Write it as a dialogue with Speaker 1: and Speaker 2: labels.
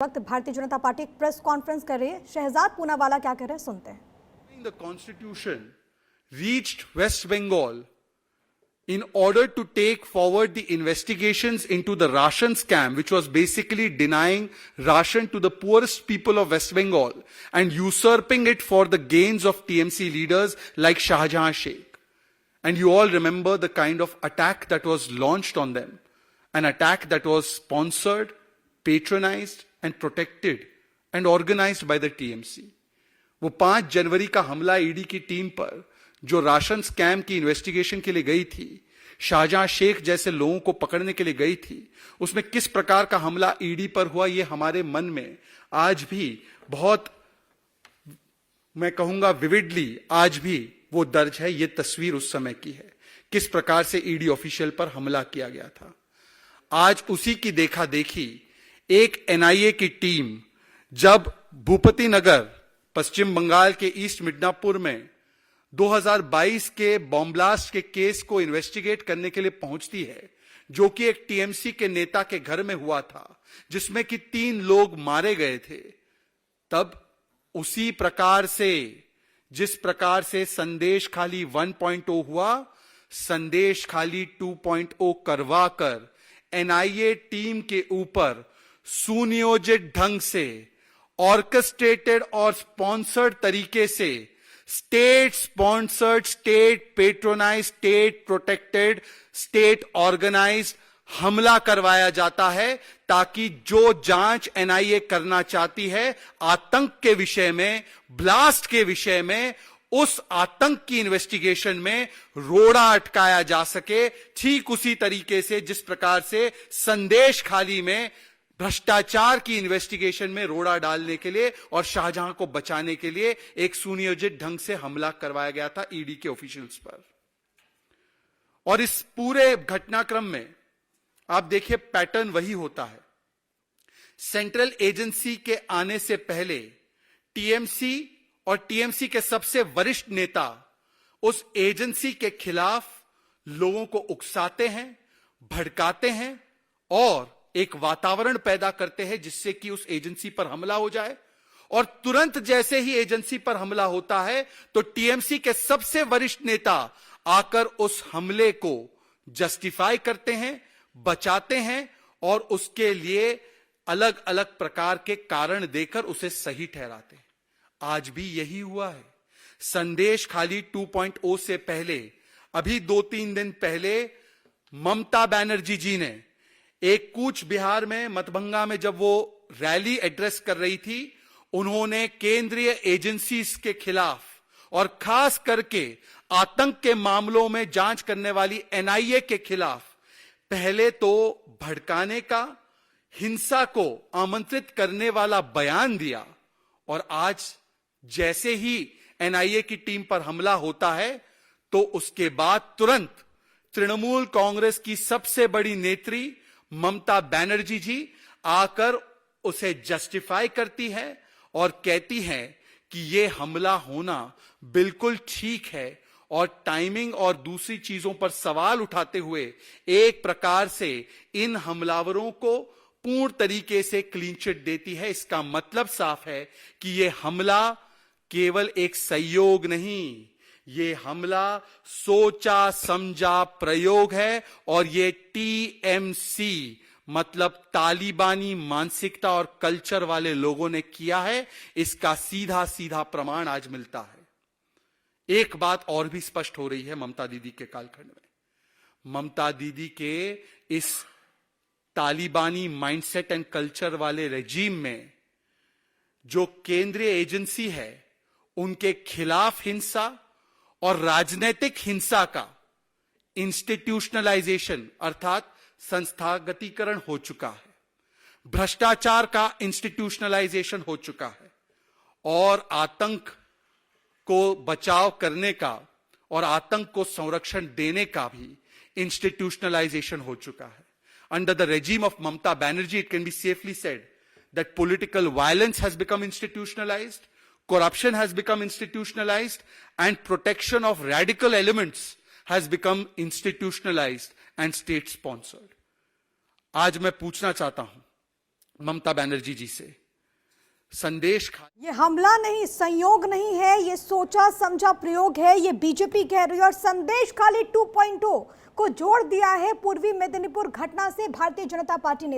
Speaker 1: वक्त भारतीय जनता पार्टी एक press conference कर रही है। शहजाद पूनावाला क्या कह रहे हैं, सुनते हैं।
Speaker 2: The constitution reached West Bengal in order to take forward the investigations into the ration scam, which was basically denying ration to the poorest people of West Bengal and usurping it for the gains of TMC leaders like Shahjahan Sheikh. And you all remember the kind of attack that was launched on them, an attack that was sponsored, patronized and protected and organized by the TMC. वो 5 जनवरी का हमला ED की team पर जो ration scam की investigation के लिए गई थी, शाहजहां शेख जैसे लोगों को पकड़ने के लिए गई थी, उसमें किस प्रकार का हमला ईडी पर हुआ, ये हमारे मन में आज भी बहुत, मैं कहूंगा विविडली आज भी वो दर्ज है। ये तस्वीर उस समय की है, किस प्रकार से ईडी ऑफिशियल पर हमला किया गया था। आज उसी की देखा देखी एक एनआईए की टीम जब भूपति नगर पश्चिम बंगाल के ईस्ट मिदनापुर में 2022 के बॉम्ब ब्लास्ट के केस को इन्वेस्टिगेट करने के लिए पहुंचती है, जो कि एक टीएमसी के नेता के घर में हुआ था, जिसमें कि 3 लोग मारे गए थे, तब उसी प्रकार से जिस प्रकार से संदेश खाली 1.0 हुआ, संदेश खाली 2.0 करवाकर एनआईए टीम के ऊपर सुनियोजित ढंग से, ऑर्केस्ट्रेटेड और स्पॉन्सर्ड तरीके से, state sponsored, state patronise, state protected, state organised हमला करवाया जाता है, ताकि जो जांच एनआईए करना चाहती है आतंक के विषय में, ब्लास्ट के विषय में, उस आतंक की इन्वेस्टिगेशन में रोड़ा अटकाया जा सके। ठीक उसी तरीके से जिस प्रकार से संदेश खाली में भ्रष्टाचार की इन्वेस्टिगेशन में रोड़ा डालने के लिए और शाहजहां को बचाने के लिए एक सुनियोजित ढंग से हमला करवाया गया था ईडी के ऑफिशियल्स पर। और इस पूरे घटनाक्रम में आप देखिए पैटर्न वही होता है। सेंट्रल एजेंसी के आने से पहले टीएमसी और टीएमसी के सबसे वरिष्ठ नेता उस एजेंसी के खिलाफ लोगों को उकसाते हैं, भड़काते हैं और एक वातावरण पैदा करते हैं जिससे कि उस एजेंसी पर हमला हो जाए। और तुरंत जैसे ही एजेंसी पर हमला होता है तो टीएमसी के सबसे वरिष्ठ नेता आकर उस हमले को जस्टिफाई करते हैं, बचाते हैं और उसके लिए अलग अलग प्रकार के कारण देकर उसे सही ठहराते हैं। आज भी यही हुआ है। संदेश खाली 2.0 से पहले, अभी 2-3 दिन पहले ममता बनर्जी जी ने एक कूच बिहार में, मतभंगा में जब वो रैली एड्रेस कर रही थी, उन्होंने केंद्रीय एजेंसीज के खिलाफ और खास करके आतंक के मामलों में जांच करने वाली एनआईए के खिलाफ पहले तो भड़काने का, हिंसा को आमंत्रित करने वाला बयान दिया। और आज जैसे ही एनआईए की टीम पर हमला होता है तो उसके बाद तुरंत तृणमूल कांग्रेस की सबसे बड़ी नेत्री ममता बनर्जी जी आकर उसे जस्टिफाई करती है और कहती है कि यह हमला होना बिल्कुल ठीक है, और टाइमिंग और दूसरी चीजों पर सवाल उठाते हुए एक प्रकार से इन हमलावरों को पूर्ण तरीके से क्लीन चिट देती है। इसका मतलब साफ है कि यह हमला केवल एक संयोग नहीं, ये हमला सोचा समझा प्रयोग है और ये टीएमसी मतलब तालिबानी मानसिकता और कल्चर वाले लोगों ने किया है। इसका सीधा सीधा प्रमाण आज मिलता है। एक बात और भी स्पष्ट हो रही है ममता दीदी के कालखंड में। ममता दीदी के इस तालिबानी माइंडसेट एंड कल्चर वाले रेजीम में जो केंद्रीय एजेंसी है, उनके खिलाफ हिंसा और राजनीतिक हिंसा का इंस्टीट्यूशनलाइजेशन अर्थात संस्थागतीकरण हो चुका है, भ्रष्टाचार का इंस्टीट्यूशनलाइजेशन हो चुका है और आतंक को बचाव करने का और आतंक को संरक्षण देने का भी इंस्टीट्यूशनलाइजेशन हो चुका है। Under the regime of Mamata Banerjee it can be safely said that political violence has become institutionalised, corruption has become institutionalized and protection of radical elements has become institutionalized and state sponsored. आज मैं पूछना चाहता हूं ममता बनर्जी जी से। संदेश
Speaker 1: ये हमला नहीं, संयोग नहीं है, ये सोचा समझा प्रयोग है, ये बीजेपी कह रही है। और संदेश खाली 2.0 को जोड़ दिया है पूर्वी मेदिनीपुर घटना से भारतीय जनता पार्टी ने।